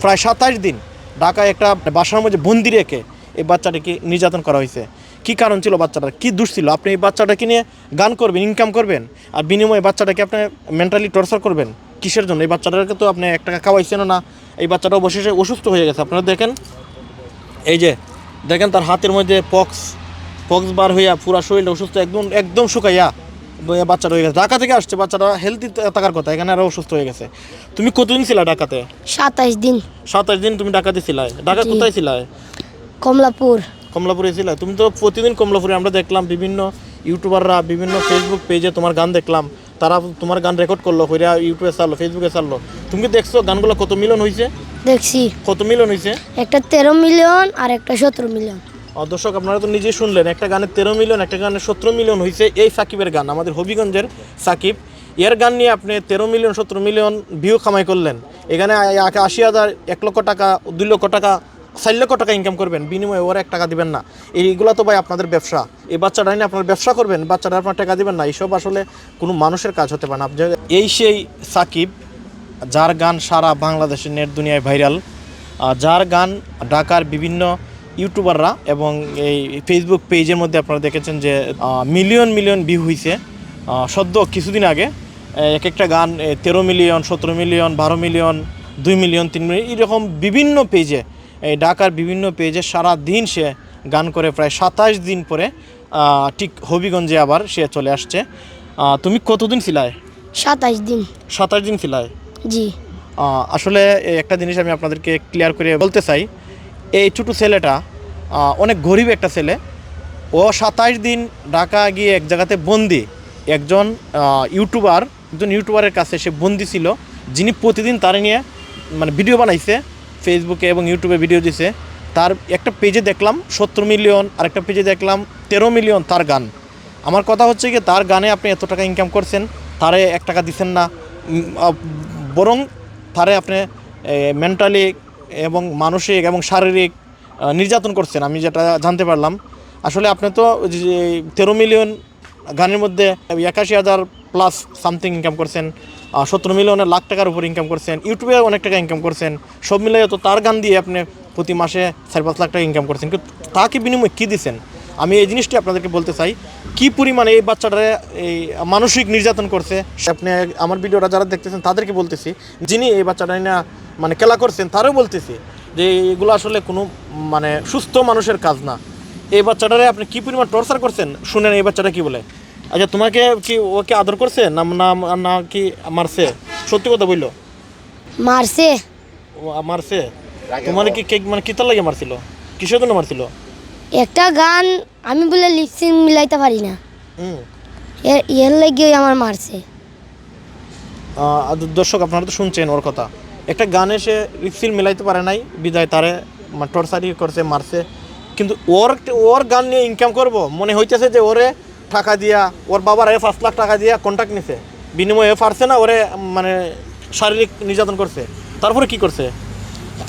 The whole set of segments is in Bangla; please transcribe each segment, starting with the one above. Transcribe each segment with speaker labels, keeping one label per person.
Speaker 1: প্রায় 27 দিন ঢাকায় একটা বাসার মধ্যে বন্দি রেখে এই বাচ্চাটাকে নির্যাতন করা হয়েছে। কী কারণ ছিল বাচ্চাটার, কী দোষ ছিল? আপনি এই বাচ্চাটাকে নিয়ে গান করবেন, ইনকাম করবেন, আর বিনিময়ে বাচ্চাটাকে আপনি মেন্টালি টর্চার করবেন কিসের জন্য? এই বাচ্চাটাকে তো আপনি 1 টাকা খাওয়াইছেনও না। এই বাচ্চাটা অবশেষে অসুস্থ হয়ে গেছে। আপনারা দেখেন, এই যে দেখেন তার হাতের মধ্যে পক্স বার হইয়া পুরা শরীরটা অসুস্থ, একদম শুকাইয়া বাচ্চাটা হয়ে গেছে। ঢাকা থেকে আসছে, বাচ্চাটা হেলদি থাকার কথা, এখানে আরও অসুস্থ হয়ে গেছে। তুমি কতদিন ছিলা ঢাকাতে?
Speaker 2: 27 দিন।
Speaker 1: 27 দিন তুমি ঢাকাতে ছিলাই? ঢাকা কোথায় ছিলাই? কমলাপুরে ছিলা। তুমি তো প্রতিদিন কমলাপুরে, আমরা দেখলাম বিভিন্ন ইউটিউবাররা বিভিন্ন ফেসবুক পেজে তোমার গান দেখলাম, তারা তোমার গান রেকর্ড করলো, হইয়া ইউটিউবে ছাড়লো, ফেসবুকে ছাড়লো। তুমি দেখছো গানগুলো কত মিলিয়ন হয়েছে?
Speaker 2: দেখছি।
Speaker 1: কত মিলিয়ন হয়েছে? একটা
Speaker 2: 13 মিলিয়ন আর একটা 17 মিলিয়ন।
Speaker 1: দর্শক আপনারা তো নিজেই শুনলেন, একটা গানে 13 মিলিয়ন, একটা গানে 17 মিলিয়ন হয়েছে। এই সাকিবের গান, আমাদের হবিগঞ্জের সাকিব, এর গান নিয়ে আপনি 13 মিলিয়ন 17 মিলিয়ন ভিউ কামাই করলেন। এখানে 80,000, 1 লক্ষ টাকা, 2 লক্ষ টাকা, 4 লক্ষ টাকা ইনকাম করবেন, বিনিময়ে ওরা 1 টাকা দিবেন না। এইগুলো তো ভাই আপনাদের ব্যবসা। এই বাচ্চাটা নিয়ে আপনার ব্যবসা করবেন, বাচ্চাটা আপনার টাকা দিবেন না, এইসব আসলে কোনো মানুষের কাজ হতে পারে না। এই সেই সাকিব, যার গান সারা বাংলাদেশের নেট দুনিয়ায় ভাইরাল, যার গান ঢাকার বিভিন্ন ইউটিউবাররা এবং এই ফেসবুক পেজের মধ্যে আপনারা দেখেছেন যে মিলিয়ন ভিউ হয়েছে। সদ্য কিছুদিন আগে একটা গান 13 million, 17 million, 12 million, 2 million, 3 million, এরকম বিভিন্ন পেজে, এই ঢাকার বিভিন্ন পেজে সারা দিন সে গান করে। প্রায় 27 দিন পরে ঠিক হবিগঞ্জে আবার সে চলে আসছে। তুমি কতদিন ছিলাই?
Speaker 2: 27 দিন।
Speaker 1: 27 দিন ছিলাই?
Speaker 2: জি।
Speaker 1: আসলে একটা জিনিস আমি আপনাদেরকে ক্লিয়ার করে বলতে চাই, এই ছোটো ছেলেটা অনেক গরিব একটা ছেলে। ও 27 দিন ঢাকা গিয়ে এক জায়গাতে বন্দি, একজন ইউটিউবারের কাছে সে বন্দি ছিল, যিনি প্রতিদিন তার নিয়ে মানে ভিডিও বানাইছে, ফেসবুকে এবং ইউটিউবে ভিডিও দিছে। তার একটা পেজে দেখলাম 17 মিলিয়ন, আর একটা পেজে দেখলাম 13 মিলিয়ন তার গান। আমার কথা হচ্ছে কি, তার গানে আপনি এত টাকা ইনকাম করছেন, তারে 1 টাকা দিচ্ছেন না, বরং তারে আপনি মেন্টালি এবং মানসিক এবং শারীরিক নির্যাতন করছেন, আমি যেটা জানতে পারলাম। আসলে আপনি তো 13 মিলিয়ন গানের মধ্যে 81,000 প্লাস সামথিং ইনকাম করছেন, 17 মিলিয়নের লাখ টাকার উপর ইনকাম করছেন, ইউটিউবে অনেক টাকা ইনকাম করছেন, সব মিলে তো তার গান দিয়ে আপনি প্রতি মাসে 4-5 লাখ টাকা ইনকাম করছেন। কিন্তু তাকে বিনিময়ে কী দিচ্ছেন? আমি এই জিনিসটি আপনাদেরকে বলতে চাই, কী পরিমাণে এই বাচ্চাটারে এই মানসিক নির্যাতন করছে। আপনি আমার ভিডিওটা যারা দেখতেছেন তাদেরকে বলতেছি, যিনি এই বাচ্চাটা না মানে খেলা করছেন তারও বলতেছি যে এগুলো আসলে কোনো মানে সুস্থ মানুষের কাজ না। এই বাচ্চাটারে আপনি কী পরিমাণ টর্চার করছেন, শুনেন এই বাচ্চাটা কী বলে। আচ্ছা, তোমাকে কি ওকে আদর করছে না না কি মারছে? সত্যি কথা বললো।
Speaker 2: মারছে।
Speaker 1: মারছে? তোমার কি মানে কিতার লাগে মারছিল? কিসের জন্য মারছিল?
Speaker 2: একটা গান আমি বলে লিপসিং মিলাইতে পারি না, এর লাগে আমার মারছে।
Speaker 1: দর্শক আপনারা তো শুনছেন ওর কথা, একটা গানে সে লিপসিং মিলাইতে পারে নাই বিদায় তারে টর্চারি করছে, মারছে। কিন্তু ওর গান নিয়ে ইনকাম করব মনে হইতেছে যে ওরে টাকা দিয়া, ওর বাবার 5 লাখ টাকা দিয়া কন্ট্যাক্ট নিছে, বিনিময়ে পারছে না, ওরে মানে শারীরিক নির্যাতন করছে। তারপরে কি করছে?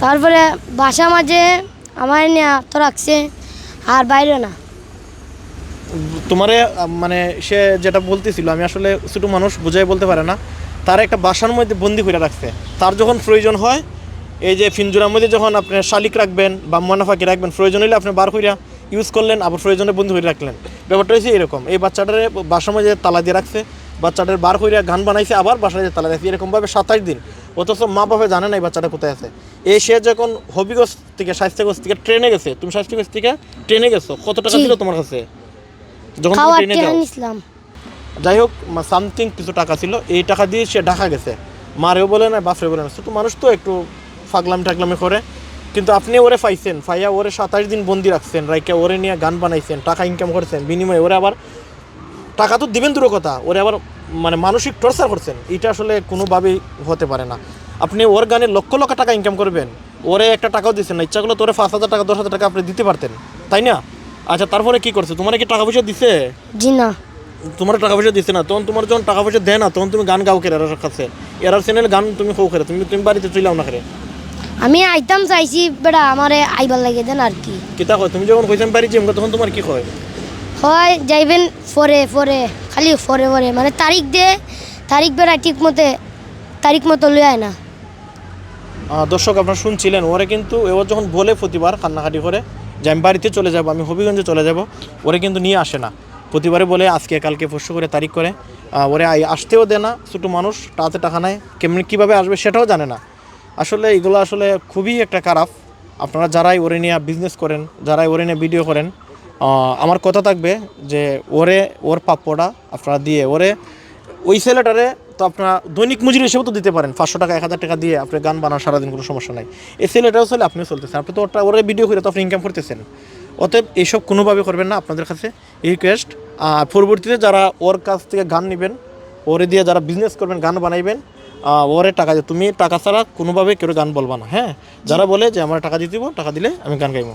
Speaker 2: তারপরে বাসা মাঝে আমার নিয়ে তো রাখছে, আর বাইরে না।
Speaker 1: তোমারে মানে সে যেটা বলতেছিল, আমি আসলে ছোটো মানুষ বুঝাই বলতে পারে না, তার একটা বাসার মধ্যে বন্দি করে রাখছে। তার যখন প্রয়োজন হয়, এই যে ফিনজুরার মধ্যে যখন আপনি শালিক রাখবেন বা মনাফাকি রাখবেন, প্রয়োজন হলে আপনি বার কইরা ইউজ করলেন, আবার প্রয়োজনে বন্ধু করে রাখলেন। ব্যাপারটা হয়েছে এরকম, এই বাচ্চাটারে বাসার মধ্যে তালা দিয়ে রাখছে, বাচ্চাটার বার কইরা গান বানাইছে, আবার বাসায় তালা রাখছে, এরকমভাবে 27 দিন। অথচ মা বাবা জানে না এই বাচ্চাটা কোথায় আছে। এই সে যখন হবিগঞ্জ থেকে স্বাস্থ্যগঞ্জ থেকে ট্রেনে গেছে, তুমি স্বাস্থ্যগঞ্জ থেকে ট্রেনে গেছো, কত টাকা ছিল তোমার কাছে যখন তুমি ট্রেনে যাও? যাই হোক, সামথিং কিছু টাকা ছিল, এই টাকা দিয়ে সে ঢাকা গেছে। মারেও বলে না, বাপরে বলে না, ছোটো মানুষ তো একটু টাগলামি করে। কিন্তু আপনি ওরে পাইছেন, ফাইয়া ওরে 27 দিন বন্দি রাখছেন, রাইকে ওরে নিয়ে গান বানাইছেন, টাকা ইনকাম করছেন, বিনিময়ে ওরে আবার টাকা তো দিবেন দূর কথা, ওরে আবার মানে মানসিক টর্চার করছেন। এটা আসলে কোনোভাবেই হতে পারে না। আপনি ওর গানে লক্ষ লক্ষ টাকা ইনকাম করবেন, ওরে একটা টাকাও দিচ্ছেন না, ইচ্ছা করলে তোরে 5,000 টাকা 10,000 টাকা আপনি দিতে পারতেন, তাই না? আচ্ছা, তারপরে কি করছে? তোমার কি টাকা পয়সা দিছে?
Speaker 2: জি না,
Speaker 1: তোমার টাকা পয়সা দিচ্ছে না। তখন তোমার যখন টাকা পয়সা দেয় না, তখন তুমি গান গাও কেরার কাছে, এরার চ্যানেল গান তুমি খো খেলে, তুমি বাড়িতে চলাও না খেলে।
Speaker 2: আমি আইতাম চাইছি বেড়া আমারে আইবার লাগে দেন আর কি।
Speaker 1: কিতা কয়? তুমি যখন কইছেন বাড়ি যাই, তখন তোমার কি কয়?
Speaker 2: হয় যাইবেন পরে খালি পরে মানে তারিখ বেড়া ঠিক মতো লই আয় না।
Speaker 1: দর্শক আপনারা শুনছিলেন, ওরে কিন্তু এবার যখন বলে প্রতিবার কান্নাকাটি করে যে আমি বাড়িতে চলে যাব, আমি হবিগঞ্জে চলে যাব, ওরে কিন্তু নিয়ে আসে না। প্রতিবারে বলে আজকে কালকে পরশু করে তারিখ করে, ওরে আসতেও দেয় না। ছোটো মানুষ, তাতে টাকা নেয়, কেমনি কীভাবে আসবে সেটাও জানে না। আসলে এগুলো আসলে খুবই একটা খারাপ। আপনারা যারাই ওরে নিয়ে বিজনেস করেন, যারাই ওরে নিয়ে ভিডিও করেন, আমার কথা থাকবে যে ওর প্রাপ্যটা আপনারা দিয়ে ওরে, ওই ছেলেটারে তো আপনার দৈনিক মজুরি হিসেবে তো দিতে পারেন, 500 টাকা 1000 টাকা দিয়ে আপনি গান বানান সারাদিন, কোনো সমস্যা নাই। এই ছেলেটাও চলে, আপনিও চলতেছেন, আপনি তো ওরা ভিডিও করে তো আপনি ইনকাম করতেছেন। অতএব এইসব কোনোভাবে করবেন না, আপনাদের কাছে রিকোয়েস্ট। পরবর্তীতে যারা ওর কাছ থেকে গান নেবেন, ওরে দিয়ে যারা বিজনেস করবেন, গান বানাইবেন, ওরে টাকা দিয়ে, তুমি টাকা ছাড়া কোনোভাবে কেউ গান বলবা না, হ্যাঁ? যারা বলে যে আমার টাকা দিয়ে দিব, টাকা দিলে আমি গান গাইবো।